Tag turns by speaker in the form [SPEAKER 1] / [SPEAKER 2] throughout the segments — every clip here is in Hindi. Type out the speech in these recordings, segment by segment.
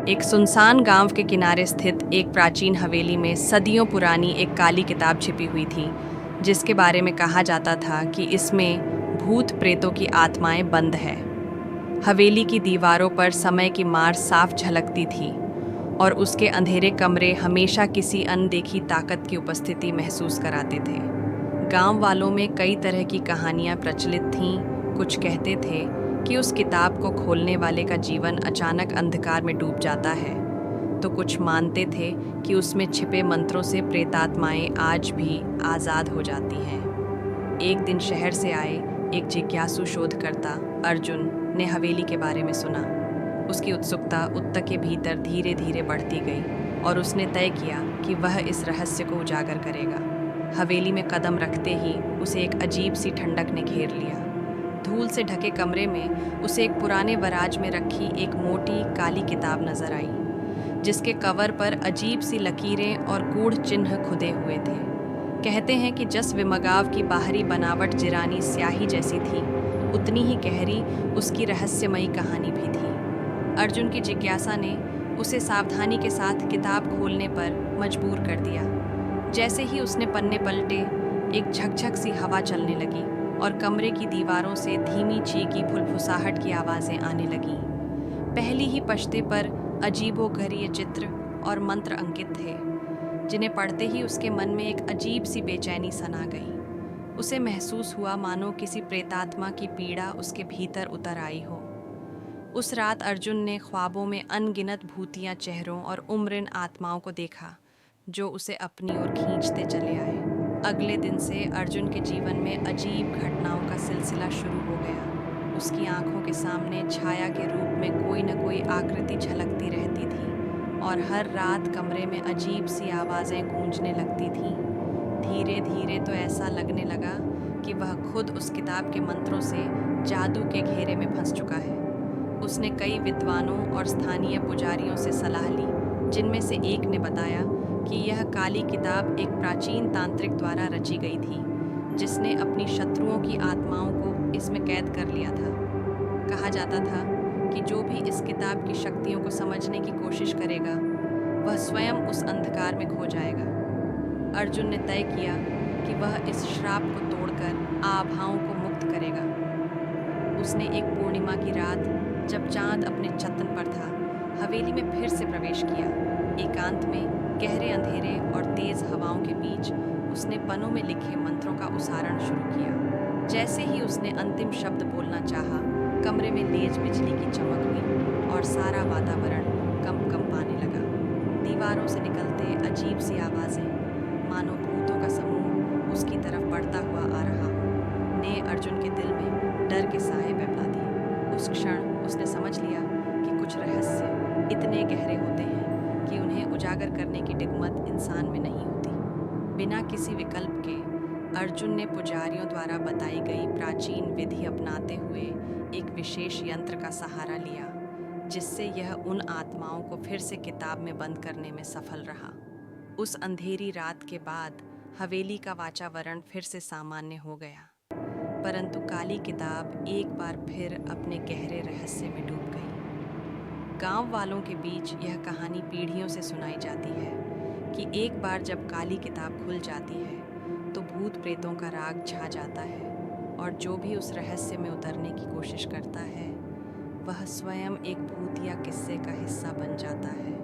[SPEAKER 1] एक सुनसान गांव के किनारे स्थित एक प्राचीन हवेली में सदियों पुरानी एक काली किताब छिपी हुई थी, जिसके बारे में कहा जाता था कि इसमें भूत प्रेतों की आत्माएं बंद है। हवेली की दीवारों पर समय की मार साफ झलकती थी और उसके अंधेरे कमरे हमेशा किसी अनदेखी ताकत की उपस्थिति महसूस कराते थे। गांव वालों में कई तरह की कहानियां प्रचलित थीं। कुछ कहते थे कि उस किताब को खोलने वाले का जीवन अचानक अंधकार में डूब जाता है, तो कुछ मानते थे कि उसमें छिपे मंत्रों से प्रेतात्माएं आज भी आज़ाद हो जाती हैं। एक दिन शहर से आए एक जिज्ञासु शोधकर्ता अर्जुन ने हवेली के बारे में सुना। उसकी उत्सुकता उत्तक के भीतर धीरे धीरे बढ़ती गई और उसने तय किया कि वह इस रहस्य को उजागर करेगा। हवेली में कदम रखते ही उसे एक अजीब सी ठंडक ने घेर लिया। धूल से ढके कमरे में उसे एक पुराने वराज में रखी एक मोटी काली किताब नजर आई, जिसके कवर पर अजीब सी लकीरें और गूढ़ चिन्ह खुदे हुए थे। कहते हैं कि जिस विमगाव की बाहरी बनावट जिरानी स्याही जैसी थी, उतनी ही गहरी उसकी रहस्यमयी कहानी भी थी। अर्जुन की जिज्ञासा ने उसे सावधानी के साथ किताब खोलने पर मजबूर कर दिया। जैसे ही उसने पन्ने पलटे, एक झकझक सी हवा चलने लगी और कमरे की दीवारों से धीमी चीखी फुसफुसाहट की आवाज़ें आने लगीं। पहली ही पश्ते पर अजीबोगरीब चित्र और मंत्र अंकित थे, जिन्हें पढ़ते ही उसके मन में एक अजीब सी बेचैनी सना गई। उसे महसूस हुआ मानो किसी प्रेतात्मा की पीड़ा उसके भीतर उतर आई हो। उस रात अर्जुन ने ख्वाबों में अनगिनत भूतिया चेहरों और उम्रिन आत्माओं को देखा, जो उसे अपनी ओर खींचते चले आए। अगले दिन से अर्जुन के जीवन में अजीब घटनाओं का सिलसिला शुरू हो गया। उसकी आंखों के सामने छाया के रूप में कोई न कोई आकृति झलकती रहती थी और हर रात कमरे में अजीब सी आवाज़ें गूंजने लगती थीं। धीरे धीरे तो ऐसा लगने लगा कि वह खुद उस किताब के मंत्रों से जादू के घेरे में फंस चुका है। उसने कई विद्वानों और स्थानीय पुजारियों से सलाह ली, जिनमें से एक ने बताया कि यह काली किताब एक प्राचीन तांत्रिक द्वारा रची गई थी, जिसने अपनी शत्रुओं की आत्माओं को इसमें कैद कर लिया था। कहा जाता था कि जो भी इस किताब की शक्तियों को समझने की कोशिश करेगा, वह स्वयं उस अंधकार में खो जाएगा। अर्जुन ने तय किया कि वह इस श्राप को तोड़कर आभाओं को मुक्त करेगा। उसने एक पूर्णिमा की रात, जब चांद अपने चतन पर था, हवेली में फिर से प्रवेश किया। एकांत में, गहरे अंधेरे और तेज हवाओं के बीच उसने पन्नों में लिखे मंत्रों का उच्चारण शुरू किया। जैसे ही उसने अंतिम शब्द बोलना चाहा, कमरे में तेज बिजली की चमक हुई और सारा वातावरण कंपाने लगा। दीवारों से निकलते अजीब सी आवाज़ें, मानो भूतों का समूह उसकी तरफ बढ़ता हुआ आ रहा हो, ने अर्जुन के दिल में डर के साए फैला दिए। उस क्षण उसने समझ लिया कि कुछ रहस्य इतने गहरे होते हैं कि उन्हें उजागर करने की हिम्मत इंसान में नहीं होती। बिना किसी विकल्प के अर्जुन ने पुजारियों द्वारा बताई गई प्राचीन विधि अपनाते हुए एक विशेष यंत्र का सहारा लिया, जिससे यह उन आत्माओं को फिर से किताब में बंद करने में सफल रहा। उस अंधेरी रात के बाद हवेली का वातावरण फिर से सामान्य हो गया, परंतु काली किताब एक बार फिर अपने गहरे रहस्य में डूब गई। गांव वालों के बीच यह कहानी पीढ़ियों से सुनाई जाती है कि एक बार जब काली किताब खुल जाती है, तो भूत प्रेतों का राग छा जाता है और जो भी उस रहस्य में उतरने की कोशिश करता है, वह स्वयं एक भूतिया किस्से का हिस्सा बन जाता है।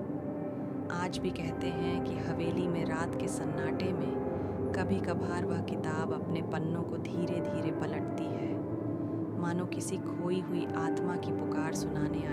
[SPEAKER 1] आज भी कहते हैं कि हवेली में रात के सन्नाटे में कभी कभार वह किताब अपने पन्नों को धीरे धीरे पलटती है, मानो किसी खोई हुई आत्मा की पुकार सुनाने